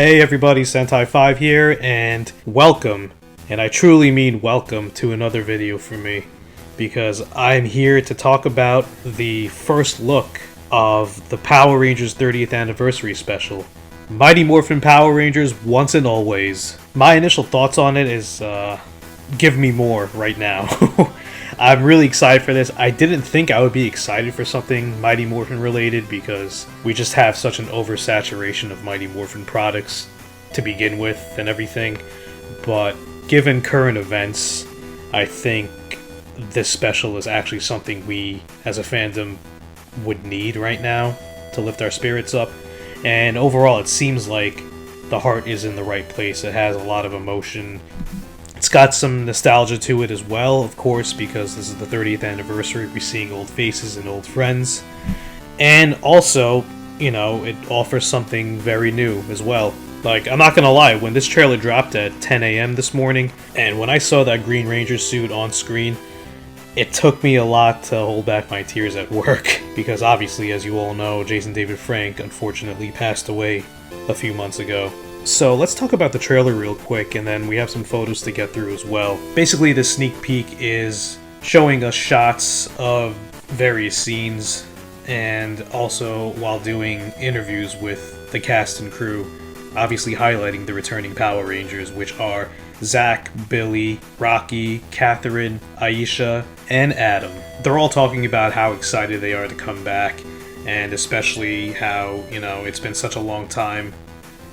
Hey everybody, Sentai5 here, and welcome, and I truly mean welcome to another video from me, because I'm here to talk about the first look of the Power Rangers 30th Anniversary Special, Mighty Morphin Power Rangers Once and Always. My initial thoughts on it is, give me more right now. I'm really excited for this. I didn't think I would be excited for something Mighty Morphin related because we just have such an oversaturation of Mighty Morphin products to begin with and everything. But given current events, I think this special is actually something we as a fandom would need right now to lift our spirits up. And overall, it seems like the heart is in the right place. It has a lot of emotion. It's got some nostalgia to it as well, of course, because this is the 30th anniversary. We're seeing old faces and old friends. And also, you know, it offers something very new as well. Like, I'm not gonna lie, when this trailer dropped at 10 a.m. this morning, and when I saw that Green Ranger suit on screen, it took me a lot to hold back my tears at work. Because obviously, as you all know, Jason David Frank unfortunately passed away a few months ago. So let's talk about the trailer real quick, and then we have some photos to get through as well. Basically, the sneak peek is showing us shots of various scenes, and also while doing interviews with the cast and crew, obviously highlighting the returning Power Rangers, which are Zach, Billy, Rocky, Catherine, Aisha, and Adam. They're all talking about how excited they are to come back, and especially how, you know, it's been such a long time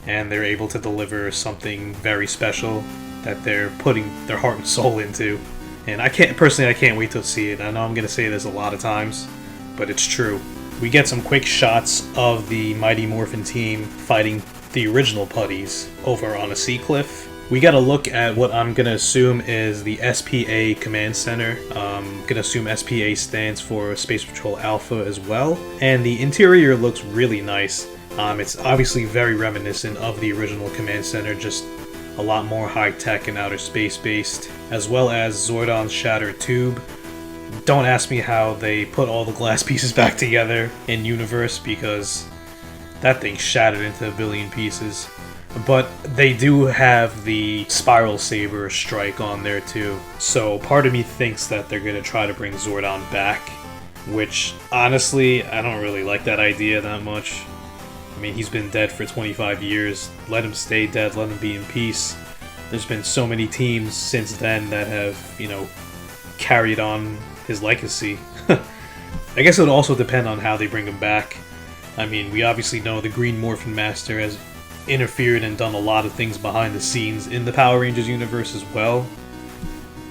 and they're able to deliver something very special that they're putting their heart and soul into. And I can't wait to see it. I know I'm going to say this a lot of times, but it's true. We get some quick shots of the Mighty Morphin team fighting the original putties over on a sea cliff. We got a look at what I'm going to assume is the SPA Command Center. I'm going to assume SPA stands for Space Patrol Alpha as well. And the interior looks really nice. It's obviously very reminiscent of the original Command Center, just a lot more high-tech and outer space-based, as well as Zordon's shattered tube. Don't ask me how they put all the glass pieces back together in universe, because that thing shattered into a billion pieces. But they do have the Spiral Saber strike on there too, so part of me thinks that they're going to try to bring Zordon back, which, honestly, I don't really like that idea that much. I mean, he's been dead for 25 years. Let him stay dead, let him be in peace. There's been so many teams since then that have, you know, carried on his legacy. I guess it would also depend on how they bring him back. I mean, we obviously know the Green Morphin Master has interfered and done a lot of things behind the scenes in the Power Rangers universe as well.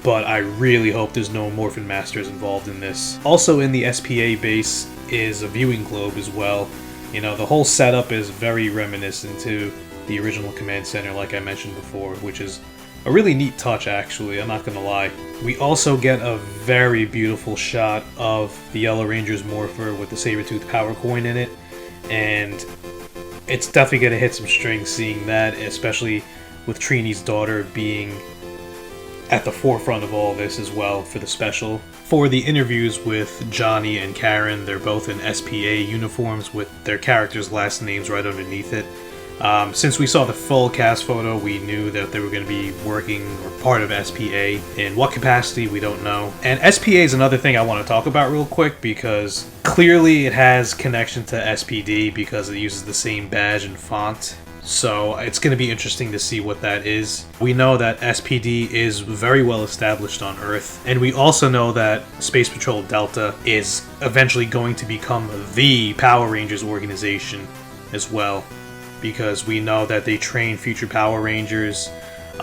But I really hope there's no Morphin Masters involved in this. Also in the SPA base is a viewing globe as well. You know, the whole setup is very reminiscent to the original Command Center, like I mentioned before, which is a really neat touch, actually, I'm not gonna lie. We also get a very beautiful shot of the Yellow Ranger's Morpher with the Sabertooth Power Coin in it, and it's definitely gonna hit some strings seeing that, especially with Trini's daughter being at the forefront of all this as well for the special. For the interviews with Johnny and Karen, they're both in SPA uniforms with their characters' last names right underneath it. Since we saw the full cast photo, we knew that they were going to be working or part of SPA. In what capacity, we don't know. And SPA is another thing I want to talk about real quick, because clearly it has connection to SPD because it uses the same badge and font. So it's going to be interesting to see what that is. We know that SPD is very well established on Earth, and we also know that Space Patrol Delta is eventually going to become the Power Rangers organization as well, because we know that they train future Power Rangers.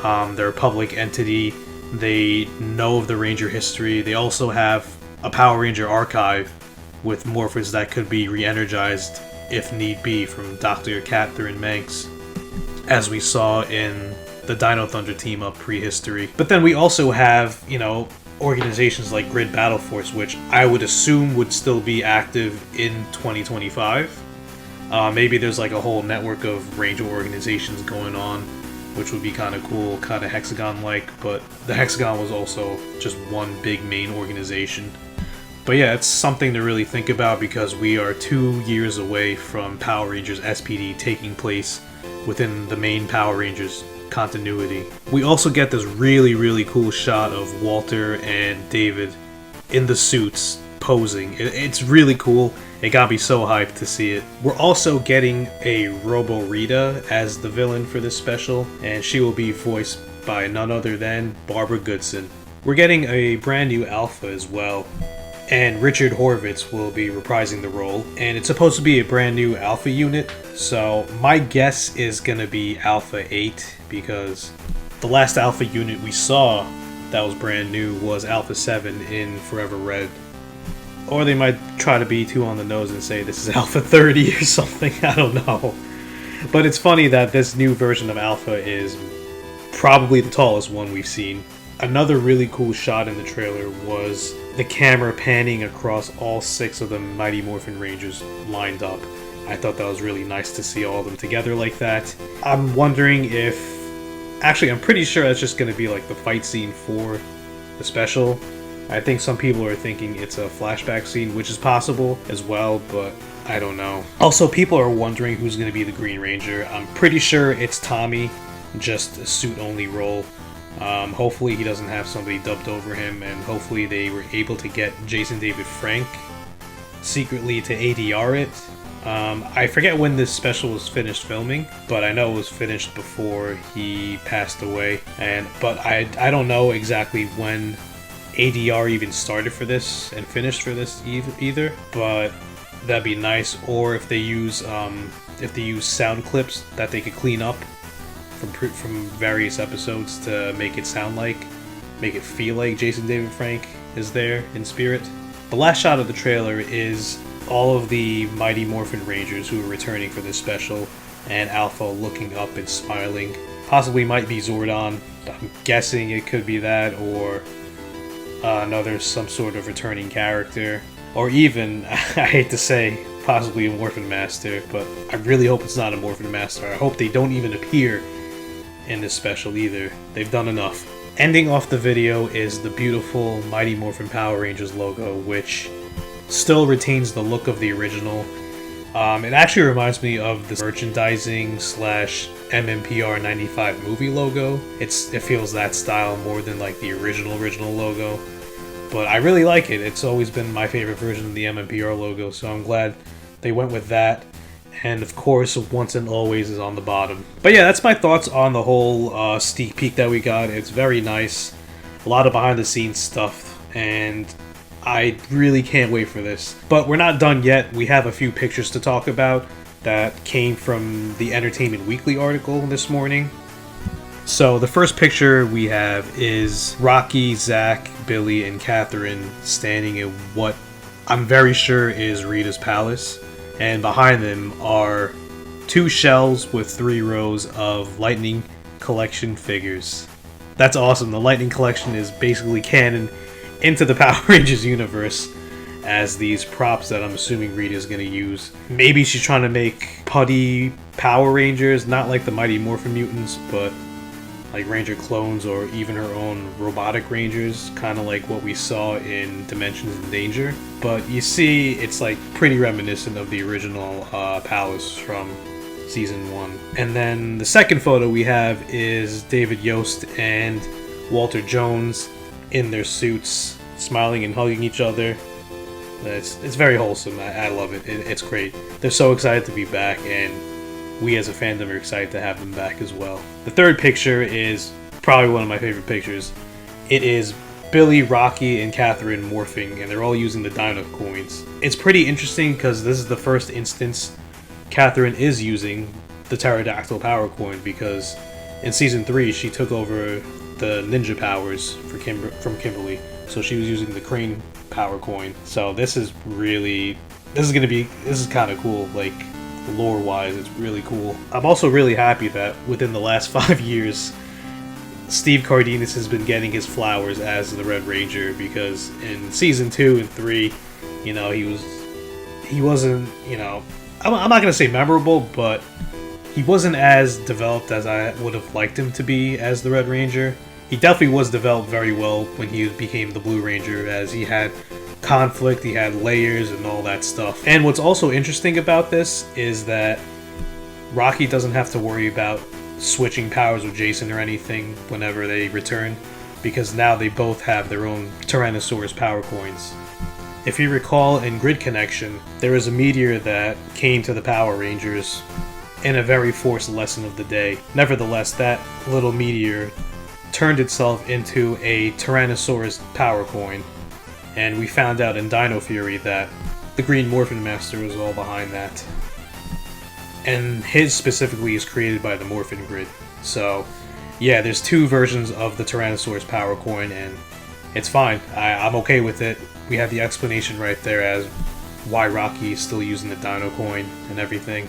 They're a public entity. They know of the Ranger history. They also have a Power Ranger archive with morphers that could be re-energized if need be from Dr. Catherine Manx, as we saw in the Dino Thunder team-up prehistory. But then we also have, you know, organizations like Grid Battle Force, which I would assume would still be active in 2025. Maybe there's like a whole network of Ranger organizations going on, which would be kind of cool, kind of Hexagon-like, but the Hexagon was also just one big main organization. But yeah, it's something to really think about, because we are 2 years away from Power Rangers SPD taking place within the main Power Rangers continuity. We also get this really cool shot of Walter and David in the suits posing. It's really cool. It got me so hyped to see it. We're also getting a Robo Rita as the villain for this special, and she will be voiced by none other than Barbara Goodson. We're getting a brand new Alpha as well, and Richard Horvitz will be reprising the role, and it's supposed to be a brand new Alpha unit, so my guess is gonna be Alpha 8, because the last Alpha unit we saw that was brand new was Alpha 7 in Forever Red. Or they might try to be too on the nose and say this is Alpha 30 or something, I don't know. But it's funny that this new version of Alpha is probably the tallest one we've seen. Another really cool shot in the trailer was the camera panning across all 6 of the Mighty Morphin Rangers lined up. I thought that was really nice to see all of them together like that. I'm wondering if... Actually, I'm pretty sure that's just going to be like the fight scene for the special. I think some people are thinking it's a flashback scene, which is possible as well, but I don't know. Also, people are wondering who's going to be the Green Ranger. I'm pretty sure it's Tommy, just a suit-only role. Hopefully he doesn't have somebody dubbed over him, and hopefully they were able to get Jason David Frank secretly to ADR it. I forget when this special was finished filming, but I know it was finished before he passed away. But I don't know exactly when ADR even started for this and finished for this either. But that'd be nice. Or if they use sound clips that they could clean up from various episodes to make it feel like Jason David Frank is there in spirit. The last shot of the trailer is all of the Mighty Morphin Rangers who are returning for this special, and Alpha looking up and smiling. Possibly might be Zordon. I'm guessing it could be that, or some sort of returning character, or even, I hate to say, possibly a Morphin Master, but I really hope it's not a Morphin Master. I hope they don't even appear in this special either. They've done enough. Ending off the video is the beautiful Mighty Morphin Power Rangers logo, which still retains the look of the original. It actually reminds me of the merchandising / MMPR 95 movie logo. It feels that style more than like the original logo. But I really like it. It's always been my favorite version of the MMPR logo, so I'm glad they went with that. And of course, Once and Always is on the bottom. But yeah, that's my thoughts on the whole sneak peek that we got. It's very nice. A lot of behind the scenes stuff, and I really can't wait for this. But we're not done yet. We have a few pictures to talk about that came from the Entertainment Weekly article this morning. So the first picture we have is Rocky, Zach, Billy, and Catherine standing in what I'm very sure is Rita's palace. And behind them are 2 shelves with 3 rows of Lightning Collection figures. That's awesome. The Lightning Collection is basically canon into the Power Rangers universe as these props that I'm assuming Rita's going to use. Maybe she's trying to make putty Power Rangers, not like the Mighty Morphin Mutants, but like Ranger clones or even her own robotic Rangers, kind of like what we saw in Dimensions in Danger. But you see, it's like pretty reminiscent of the original palace from Season 1. And then the second photo we have is David Yost and Walter Jones in their suits, smiling and hugging each other. It's very wholesome. I love it. It's great. They're so excited to be back, and we as a fandom are excited to have them back as well. The third picture is probably one of my favorite pictures. It is Billy, Rocky, and Catherine morphing, and they're all using the Dino coins. It's pretty interesting because this is the first instance Catherine is using the Pterodactyl power coin, because in Season 3 she took over the ninja powers from Kimberly, so she was using the Crane power coin. So this is kind of cool, like lore wise. It's really cool. I'm also really happy that within the last 5 years Steve Cardenas has been getting his flowers as the Red Ranger, because in Season 2 and 3, you know, he wasn't, you know, I'm not gonna say memorable, but he wasn't as developed as I would have liked him to be as the Red Ranger. He definitely was developed very well when he became the Blue Ranger, as he had conflict, he had layers and all that stuff. And what's also interesting about this is that Rocky doesn't have to worry about switching powers with Jason or anything whenever they return, because now they both have their own Tyrannosaurus power coins. If you recall, in Grid Connection, there was a meteor that came to the Power Rangers in a very forced lesson of the day. Nevertheless, that little meteor turned itself into a Tyrannosaurus power coin, and we found out in Dino Fury that the Green Morphin Master was all behind that. And his specifically is created by the Morphin Grid. So, yeah, there's two versions of the Tyrannosaurus power coin, and it's fine. I'm okay with it. We have the explanation right there as why Rocky is still using the Dino coin and everything.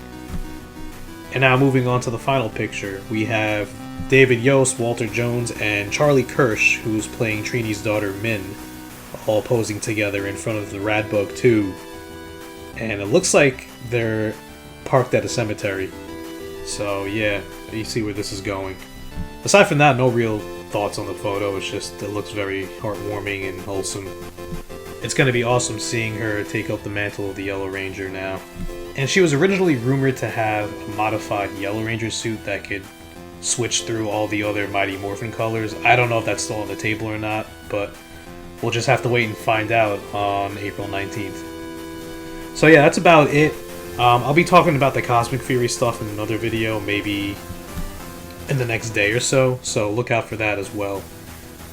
And now moving on to the final picture, we have David Yost, Walter Jones, and Charlie Kirsch, who's playing Trini's daughter Min, all posing together in front of the Radbug 2. And it looks like they're parked at a cemetery. So yeah, you see where this is going. Aside from that, no real thoughts on the photo. It's just, it looks very heartwarming and wholesome. It's going to be awesome seeing her take up the mantle of the Yellow Ranger now. And she was originally rumored to have a modified Yellow Ranger suit that could switch through all the other Mighty Morphin colors. I don't know if that's still on the table or not, but we'll just have to wait and find out on April 19th. So yeah, that's about it. I'll be talking about the Cosmic Fury stuff in another video, maybe in the next day or so look out for that as well.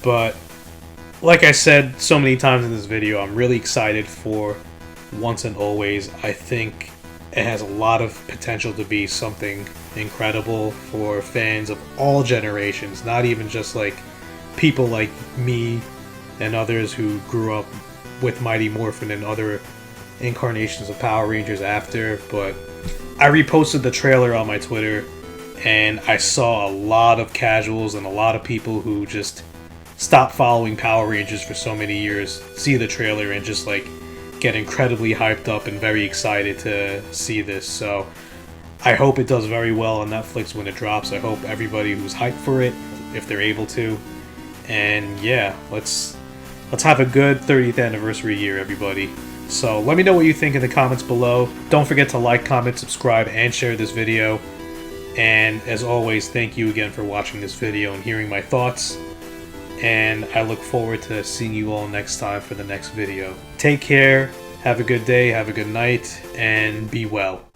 But like I said so many times in this video, I'm really excited for Once and Always. I think it has a lot of potential to be something incredible for fans of all generations, not even just like people like me and others who grew up with Mighty Morphin and other incarnations of Power Rangers after. But I reposted the trailer on my Twitter, and I saw a lot of casuals and a lot of people who just stopped following Power Rangers for so many years see the trailer and just like get incredibly hyped up and very excited to see this. So I hope it does very well on Netflix when it drops. I hope everybody who's hyped for it, if they're able to. And yeah, let's have a good 30th anniversary year, everybody. So let me know what you think in the comments below. Don't forget to like, comment, subscribe, and share this video. And as always, thank you again for watching this video and hearing my thoughts. And I look forward to seeing you all next time for the next video. Take care, have a good day, have a good night, and be well.